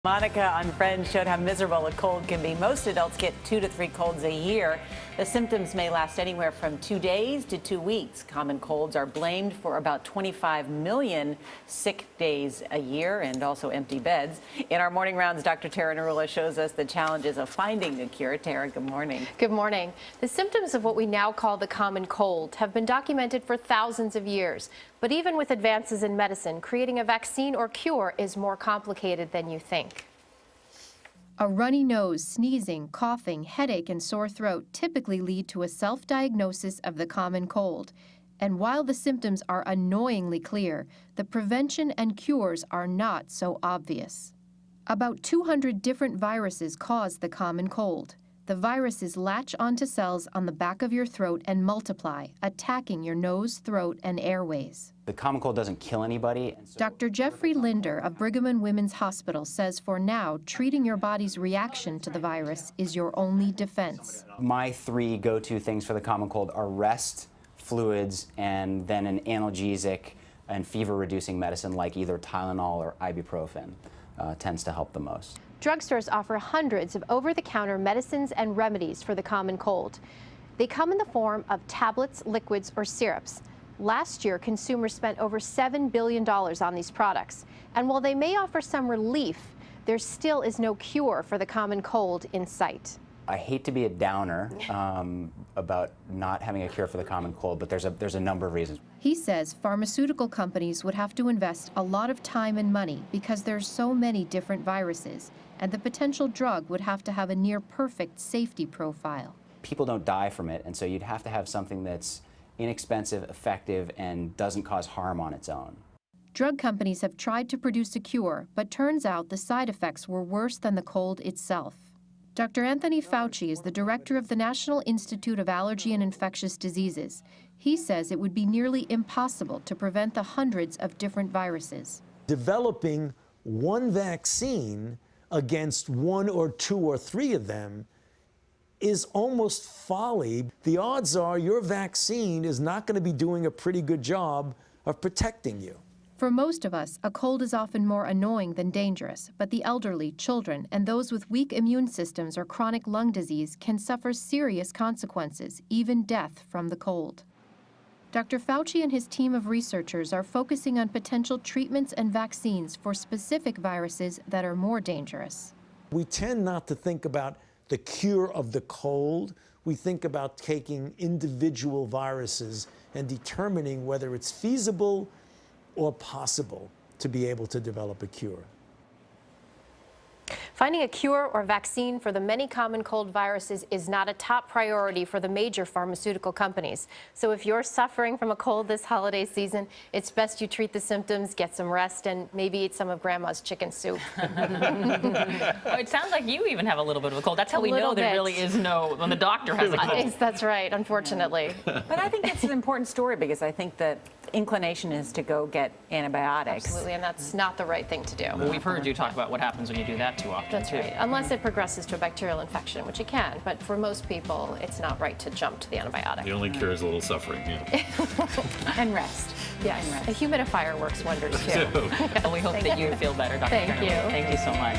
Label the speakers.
Speaker 1: Monica on Friends showed how miserable a cold can be. Most adults get 2 to 3 colds a year. The symptoms may last anywhere from 2 days to 2 weeks. Common colds are blamed for about 25 million sick days a year and also empty beds. In our morning rounds, Dr. Tara Narula shows us the challenges of finding a cure. Tara, good morning.
Speaker 2: Good morning. The symptoms of what we now call the common cold have been documented for thousands of years. But even with advances in medicine, creating a vaccine or cure is more complicated than you think.
Speaker 3: A runny nose, sneezing, coughing, headache, and sore throat typically lead to a self-diagnosis of the common cold. And while the symptoms are annoyingly clear, the prevention and cures are not so obvious. About 200 different viruses cause the common cold. The viruses latch onto cells on the back of your throat and multiply, attacking your nose, throat, and airways.
Speaker 4: The common cold doesn't kill anybody.
Speaker 3: Dr. Jeffrey Linder of Brigham and Women's Hospital says for now, treating your body's reaction to the virus is your only defense.
Speaker 4: My 3 go-to things for the common cold are rest, fluids, and then an analgesic and fever-reducing medicine like either Tylenol or ibuprofen tends to help the most.
Speaker 2: Drugstores offer hundreds of over-the-counter medicines and remedies for the common cold. They come in the form of tablets, liquids, or syrups. Last year, consumers spent over $7 billion on these products. And while they may offer some relief, there still is no cure for the common cold in sight.
Speaker 4: I hate to be a downer about not having a cure for the common cold, but there's a number of reasons.
Speaker 3: He says pharmaceutical companies would have to invest a lot of time and money because there's so many different viruses, and the potential drug would have to have a near-perfect safety profile.
Speaker 4: People don't die from it, and so you'd have to have something that's inexpensive, effective, and doesn't cause harm on its own.
Speaker 3: Drug companies have tried to produce a cure, but turns out the side effects were worse than the cold itself. Dr. Anthony Fauci is the director of the National Institute of Allergy and Infectious Diseases. He says it would be nearly impossible to prevent the hundreds of different viruses.
Speaker 5: Developing one vaccine against 1 or 2 or 3 of them is almost folly. The odds are your vaccine is not going to be doing a pretty good job of protecting you.
Speaker 3: For most of us, a cold is often more annoying than dangerous, but the elderly, children, and those with weak immune systems or chronic lung disease can suffer serious consequences, even death from the cold. Dr. Fauci and his team of researchers are focusing on potential treatments and vaccines for specific viruses that are more dangerous.
Speaker 5: We tend not to think about the cure of the cold. We think about taking individual viruses and determining whether it's feasible or possible to be able to develop a cure.
Speaker 2: Finding a cure or vaccine for the many common cold viruses is not a top priority for the major pharmaceutical companies. So if you're suffering from a cold this holiday season, it's best you treat the symptoms, get some rest, and maybe eat some of Grandma's chicken soup.
Speaker 6: Well, it sounds like you even have a little bit of a cold. That's how we know there really is no, when the doctor has a cold.
Speaker 2: That's right, unfortunately.
Speaker 1: But I think it's an important story because I think the inclination is to go get antibiotics.
Speaker 2: Absolutely, and that's not the right thing to do.
Speaker 6: Well, we've heard you talk about what happens when you do that too often.
Speaker 2: That's right, unless it progresses to a bacterial infection, which it can. But for most people, it's not right to jump to the antibiotic.
Speaker 7: The only cure is a little suffering, yeah.
Speaker 1: And rest.
Speaker 2: Yes,
Speaker 1: And rest.
Speaker 2: a humidifier works wonders too.
Speaker 6: Well, we hope that you feel better, Dr.
Speaker 2: Thank
Speaker 6: Turner.
Speaker 2: you.
Speaker 6: Thank you so much.